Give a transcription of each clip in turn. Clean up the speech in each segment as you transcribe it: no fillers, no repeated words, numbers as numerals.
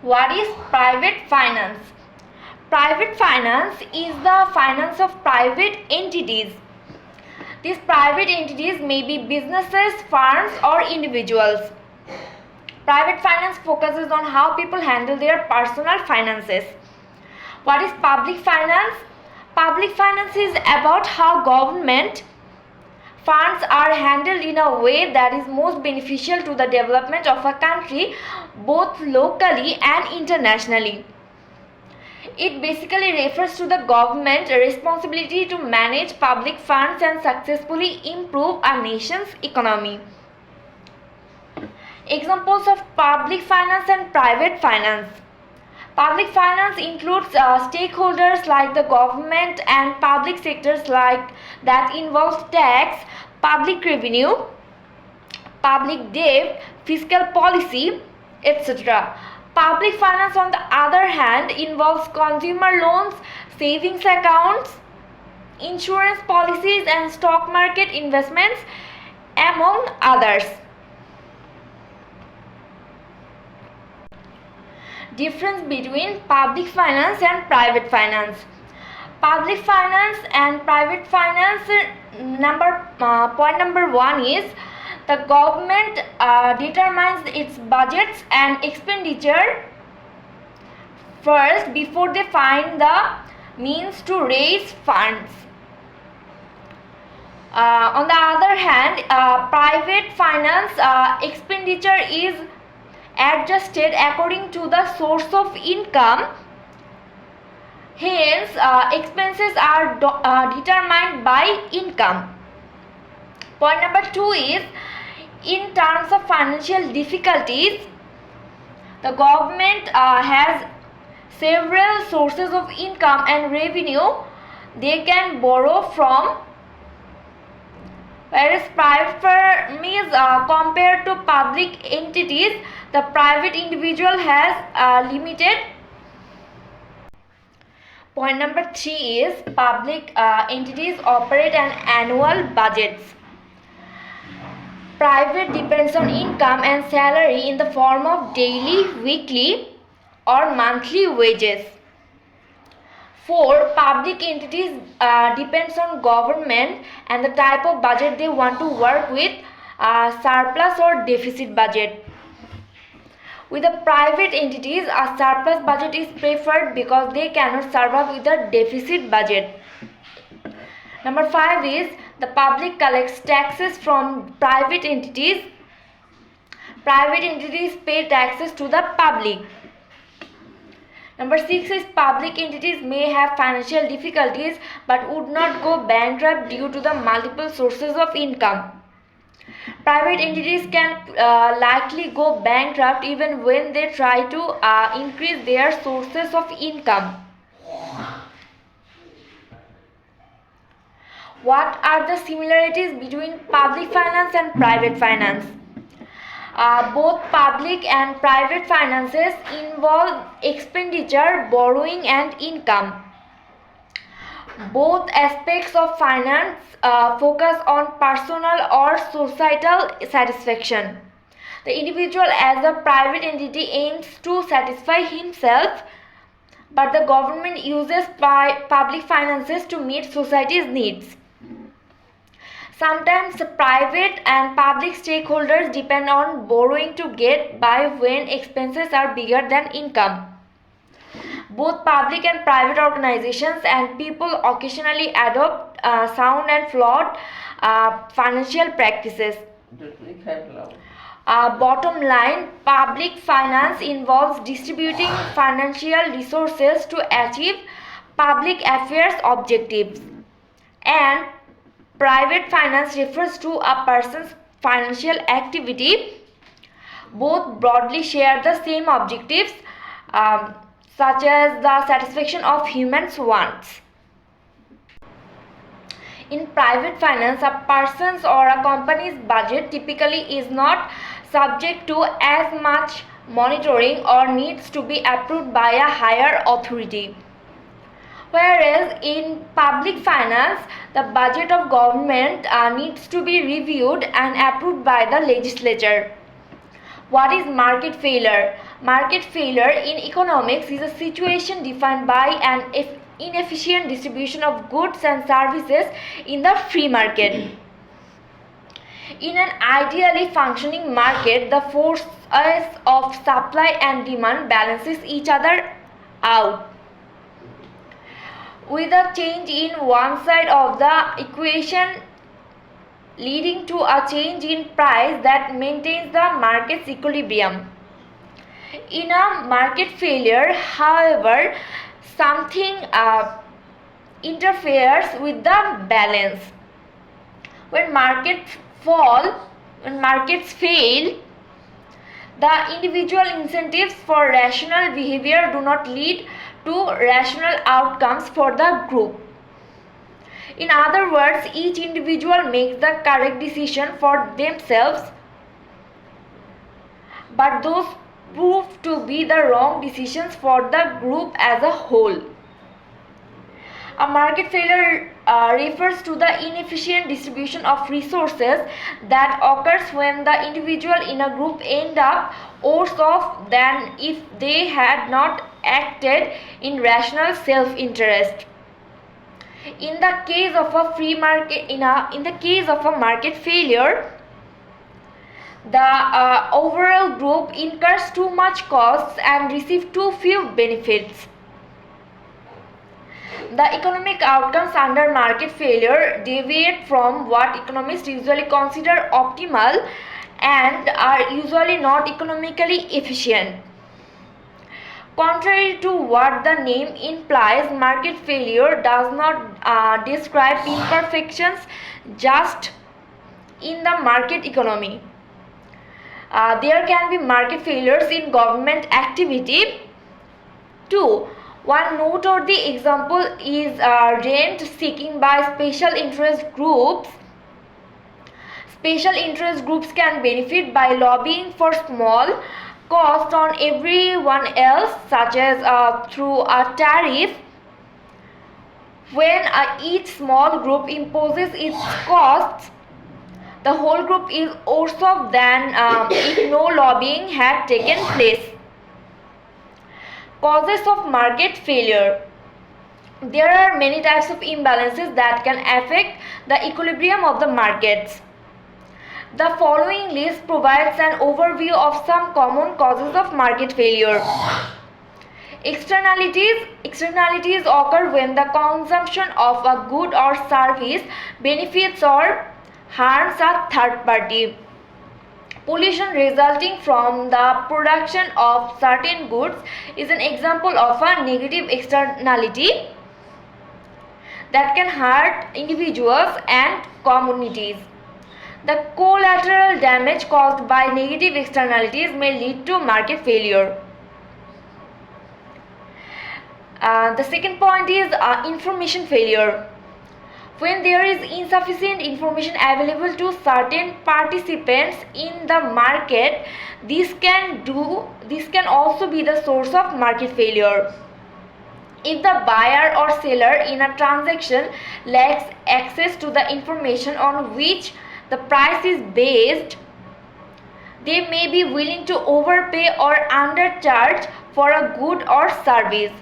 What is private finance? Private finance is the finance of private entities. These private entities may be businesses, firms, or individuals. Private finance focuses on how people handle their personal finances. What is public finance? Public finance is about how government funds are handled in a way that is most beneficial to the development of a country, both locally and internationally. It basically refers to the government's responsibility to manage public funds and successfully improve a nation's economy. Examples of public finance and private finance. Public finance includes stakeholders like the government and public sectors like that involves tax, public revenue, public debt, fiscal policy, etc. Public finance, on the other hand, involves consumer loans, savings accounts, insurance policies, and stock market investments, among others. Difference between public finance and private finance. Public finance and private finance, point number 1 is the government determines its budgets and expenditure first before they find the means to raise funds. On the other hand, private finance expenditure is adjusted according to the source of income. Hence, expenses are determined by income. Point number 2 is, in terms of financial difficulties, the government has several sources of income and revenue they can borrow from, whereas private firm is compared to public entities, the private individual has limited. Point number 3 is public entities operate an annual budgets. Private depends on income and salary in the form of daily, weekly, or monthly wages. 4. Public entities depends on government and the type of budget they want to work with, surplus or deficit budget. With the private entities, a surplus budget is preferred because they cannot survive with a deficit budget. Number 5 is the public collects taxes from private entities. Private entities pay taxes to the public. Number 6 is public entities may have financial difficulties but would not go bankrupt due to the multiple sources of income. Private entities can likely go bankrupt even when they try to increase their sources of income. What are the similarities between public finance and private finance? Both public and private finances involve expenditure, borrowing, and income. Both aspects of finance focus on personal or societal satisfaction. The individual as a private entity aims to satisfy himself, but the government uses public finances to meet society's needs. Sometimes private and public stakeholders depend on borrowing to get by when expenses are bigger than income. Both public and private organizations and people occasionally adopt sound and flawed financial practices. Bottom line, public finance involves distributing financial resources to achieve public affairs objectives, and private finance refers to a person's financial activity. Both broadly share the same objectives, such as the satisfaction of human wants. In private finance, a person's or a company's budget typically is not subject to as much monitoring or needs to be approved by a higher authority. Whereas in public finance, the budget of government needs to be reviewed and approved by the legislature. What is market failure? Market failure in economics is a situation defined by an inefficient distribution of goods and services in the free market. In an ideally functioning market, the forces of supply and demand balances each other out. With a change in one side of the equation leading to a change in price that maintains the market's equilibrium. In a market failure, however, something interferes with the balance. When markets fail, the individual incentives for rational behavior do not lead to rational outcomes for the group. In other words, each individual makes the correct decision for themselves, but those prove to be the wrong decisions for the group as a whole. A market failure refers to the inefficient distribution of resources that occurs when the individual in a group end up worse off than if they had not acted in rational self-interest. In the case of a free market, in the case of a market failure, the overall group incurs too much costs and receives too few benefits. The economic outcomes under market failure deviate from what economists usually consider optimal and are usually not economically efficient. Contrary to what the name implies, market failure does not describe imperfections just in the market economy. There can be market failures in government activity too. One noteworthy example is rent seeking by special interest groups. Special interest groups can benefit by lobbying for small cost on everyone else, such as through a tariff. When each small group imposes its costs, the whole group is worse off than if no lobbying had taken place. Causes of market failure. There are many types of imbalances that can affect the equilibrium of the markets. The following list provides an overview of some common causes of market failure. Externalities occur when the consumption of a good or service benefits or harms a third party. Pollution resulting from the production of certain goods is an example of a negative externality that can hurt individuals and communities. The collateral damage caused by negative externalities may lead to market failure. The second point is information failure. When there is insufficient information available to certain participants in the market, this can also be the source of market failure. If the buyer or seller in a transaction lacks access to the information on which the price is based, they may be willing to overpay or undercharge for a good or service,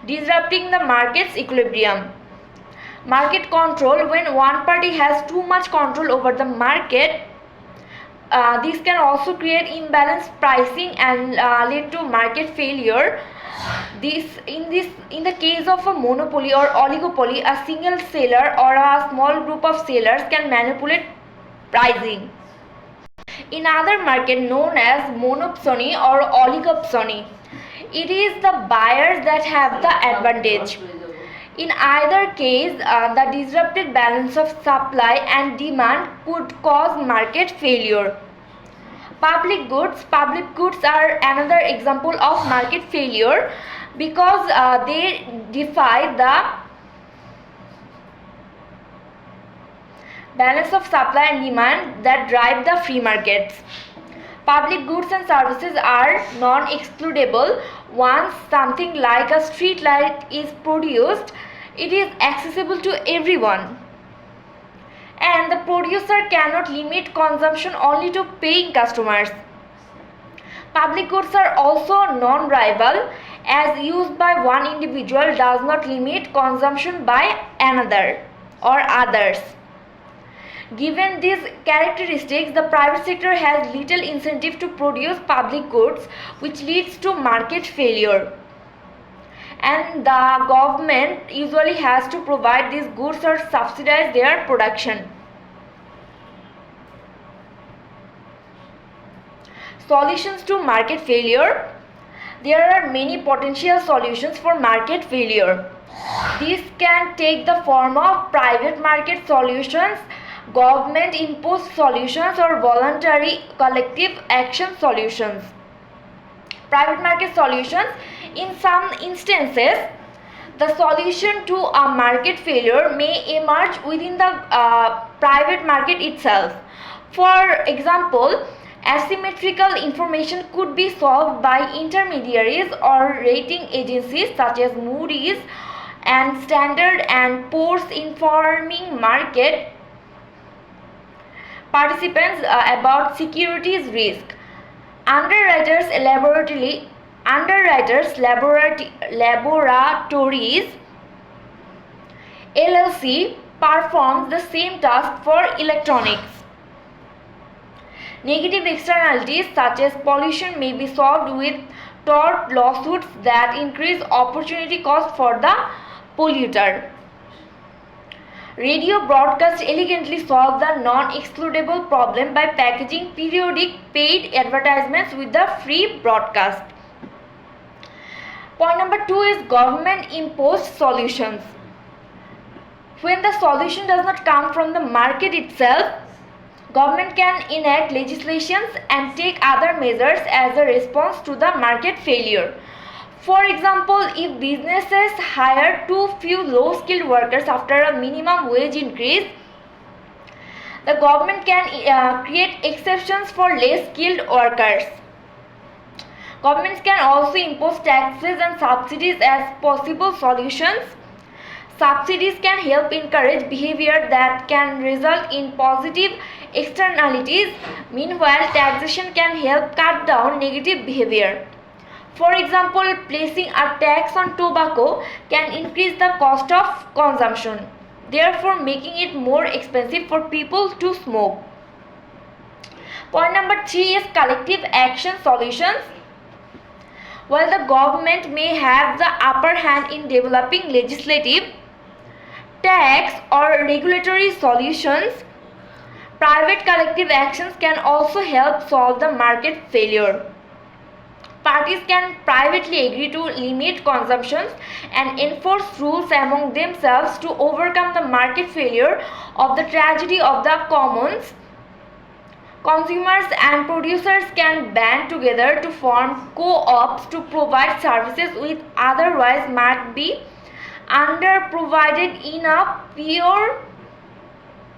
disrupting the market's equilibrium. Market control. When one party has too much control over the market, this can also create imbalanced pricing and lead to market failure. In the case of a monopoly or oligopoly, a single seller or a small group of sellers can manipulate pricing. In other market known as monopsony or oligopsony, it is the buyers that have the advantage. In either case, the disrupted balance of supply and demand could cause market failure. Public goods are another example of market failure because they defy the balance of supply and demand that drive the free markets. Public goods and services are non-excludable. Once something like a street light is produced, it is accessible to everyone. And the producer cannot limit consumption only to paying customers. Public goods are also non-rival, as use by one individual does not limit consumption by another or others. Given these characteristics, the private sector has little incentive to produce public goods, which leads to market failure. And the government usually has to provide these goods or subsidize their production. Solutions to market failure. There are many potential solutions for market failure. These can take the form of private market solutions, government imposed solutions, or voluntary collective action solutions. Private market solutions. In some instances, the solution to a market failure may emerge within the private market itself. For example, asymmetrical information could be solved by intermediaries or rating agencies such as Moody's and Standard and Poor's, informing market participants about securities risk. Underwriters laboratories LLC performs the same task for electronics. Negative externalities such as pollution may be solved with tort lawsuits that increase opportunity cost for the polluter. Radio broadcast elegantly solve the non-excludable problem by packaging periodic paid advertisements with the free broadcast. Point number 2 is government imposed solutions. When the solution does not come from the market itself, government can enact legislations and take other measures as a response to the market failure. For example, if businesses hire too few low-skilled workers after a minimum wage increase, the government can create exceptions for less skilled workers. Governments can also impose taxes and subsidies as possible solutions. Subsidies can help encourage behavior that can result in positive externalities. Meanwhile, taxation can help cut down negative behavior. For example, placing a tax on tobacco can increase the cost of consumption, therefore making it more expensive for people to smoke. Point number 3 is collective action solutions. While the government may have the upper hand in developing legislative, tax, or regulatory solutions, private collective actions can also help solve the market failure. Parties can privately agree to limit consumptions and enforce rules among themselves to overcome the market failure of the tragedy of the commons. Consumers and producers can band together to form co-ops to provide services which otherwise might be underprovided in a pure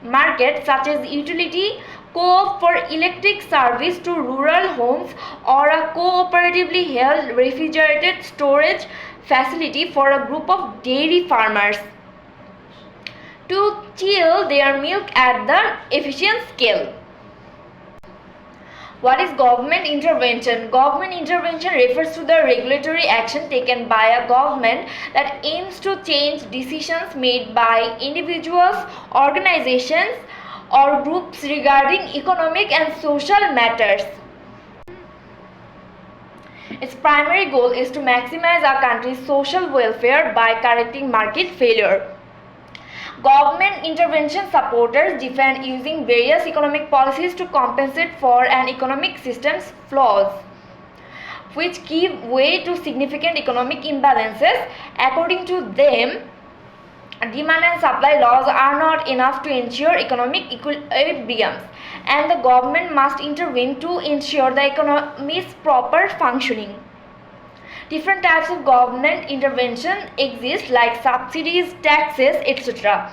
market, such as utility co-op for electric service to rural homes or a cooperatively held refrigerated storage facility for a group of dairy farmers to chill their milk at the efficient scale. What is government intervention? Government intervention refers to the regulatory action taken by a government that aims to change decisions made by individuals, organizations, or groups regarding economic and social matters. Its primary goal is to maximize our country's social welfare by correcting market failure. Government intervention supporters defend using various economic policies to compensate for an economic system's flaws, which give way to significant economic imbalances. According to them, demand and supply laws are not enough to ensure economic equilibrium, and the government must intervene to ensure the economy's proper functioning. Different types of government intervention exist, like subsidies, taxes, etc.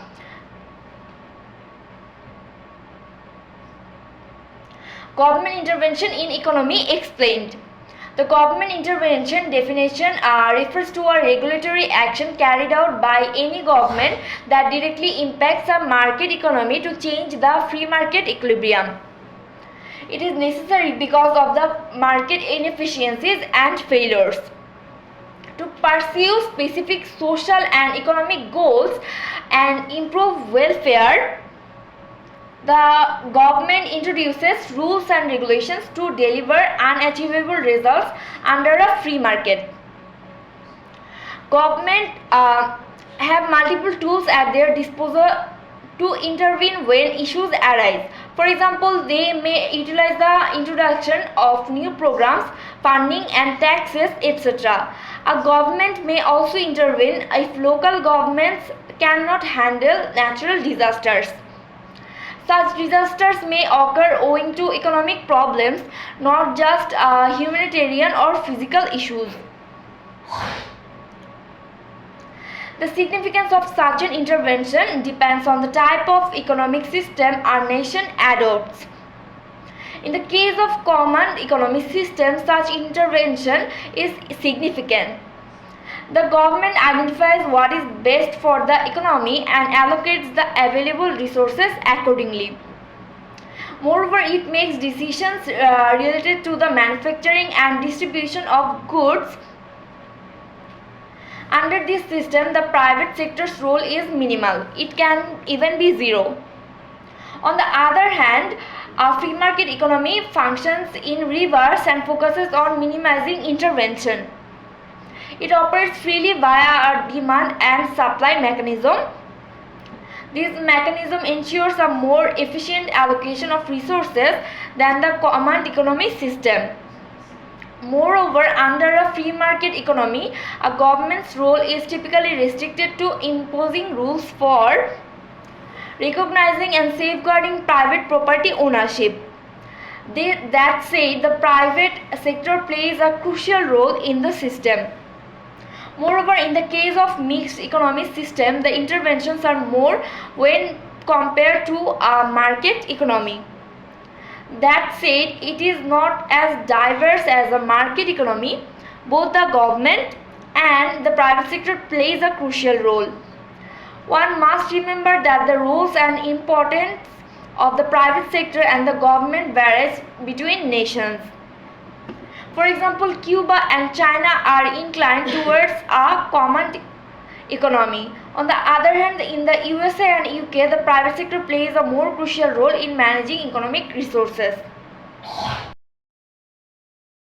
Government intervention in economy explained. The government intervention definition refers to a regulatory action carried out by any government that directly impacts a market economy to change the free market equilibrium. It is necessary because of the market inefficiencies and failures. To pursue specific social and economic goals and improve welfare, the government introduces rules and regulations to deliver unachievable results under a free market. Government have multiple tools at their disposal to intervene when issues arise. For example, they may utilize the introduction of new programs, funding and taxes, etc. A government may also intervene if local governments cannot handle natural disasters. Such disasters may occur owing to economic problems, not just humanitarian or physical issues. The significance of such an intervention depends on the type of economic system a nation adopts. In the case of common economic system, such intervention is significant. The government identifies what is best for the economy and allocates the available resources accordingly. Moreover, it makes decisions related to the manufacturing and distribution of goods. Under this system, the private sector's role is minimal. It can even be zero. On the other hand, a free market economy functions in reverse and focuses on minimizing intervention. It operates freely via a demand and supply mechanism. This mechanism ensures a more efficient allocation of resources than the command economy system. Moreover, under a free market economy, a government's role is typically restricted to imposing rules for recognizing and safeguarding private property ownership. That said, the private sector plays a crucial role in the system. Moreover, in the case of mixed economic system, the interventions are more when compared to a market economy. That said, it is not as diverse as a market economy. Both the government and the private sector plays a crucial role. One must remember that the roles and importance of the private sector and the government varies between nations. For example, Cuba and China are inclined towards a common economy. On the other hand, in the USA and UK, the private sector plays a more crucial role in managing economic resources.